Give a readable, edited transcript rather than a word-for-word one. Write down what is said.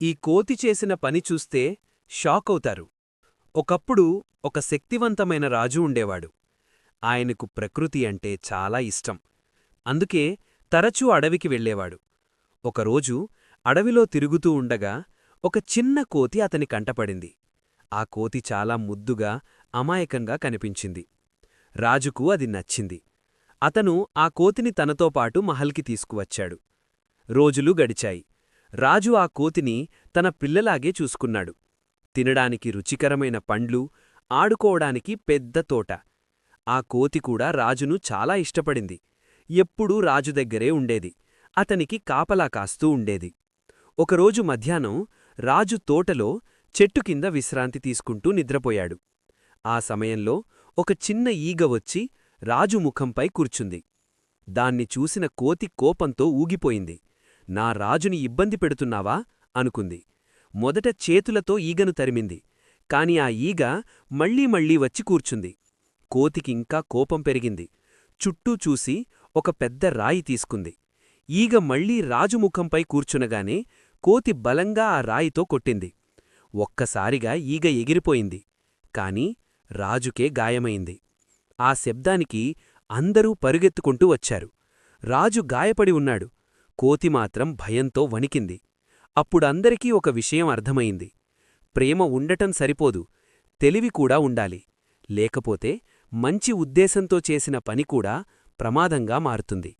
ఈ కోతి చేసిన పని చూస్తే షాకవుతారు. ఒకప్పుడు ఒక శక్తివంతమైన రాజు ఉండేవాడు. ఆయనకు ప్రకృతి అంటే చాలా ఇష్టం. అందుకే తరచూ అడవికి వెళ్ళేవాడు. ఒకరోజు అడవిలో తిరుగుతూ ఉండగా ఒక చిన్న కోతి అతని కంటపడింది. ఆ కోతి చాలా ముద్దుగా, అమాయకంగా కనిపించింది. రాజుకు అది నచ్చింది. అతను ఆ కోతిని తనతో పాటు మహల్కి తీసుకువచ్చాడు. రోజులు గడిచాయి. రాజు ఆ కోతిని తన పిల్లలాగే చూసుకున్నాడు. తినడానికి రుచికరమైన పండ్లు, ఆడుకోవడానికి పెద్ద తోట. ఆ కోతి కూడా రాజును చాలా ఇష్టపడింది. ఎప్పుడూ రాజు దగ్గరే ఉండేది. అతనికి కాపలా కాస్తూ ఉండేది. ఒకరోజు మధ్యాహ్నం రాజు తోటలో చెట్టు కింద విశ్రాంతి తీసుకుంటూ నిద్రపోయాడు. ఆ సమయంలో ఒక చిన్న ఈగ వచ్చి రాజు ముఖంపై కూర్చుంది. దాన్ని చూసిన కోతి కోపంతో ఊగిపోయింది. నా రాజుని ఇబ్బంది పెడుతున్నావా అనుకుంది. మొదట చేతులతో ఈగను తరిమింది. కాని ఆ ఈగ మళ్లీ వచ్చి కూర్చుంది. కోతికింకా కోపం పెరిగింది. చుట్టూ చూసి ఒక పెద్ద రాయి తీసుకుంది. ఈగ మళ్లీ రాజు ముఖంపై కూర్చునగానే కోతి బలంగా ఆ రాయితో కొట్టింది. ఒక్కసారిగా ఈగ ఎగిరిపోయింది. కాని రాజుకే గాయమైంది. ఆ శబ్దానికి అందరూ పరుగెత్తుకుంటూ వచ్చారు. రాజు గాయపడి ఉన్నాడు. కోతి మాత్రం భయంతో వణికింది. అప్పుడందరికీ ఒక విషయం అర్థమైంది. ప్రేమ ఉండటం సరిపోదు, తెలివి కూడా ఉండాలి. లేకపోతే మంచి ఉద్దేశంతో చేసిన పని కూడా ప్రమాదంగా మారుతుంది.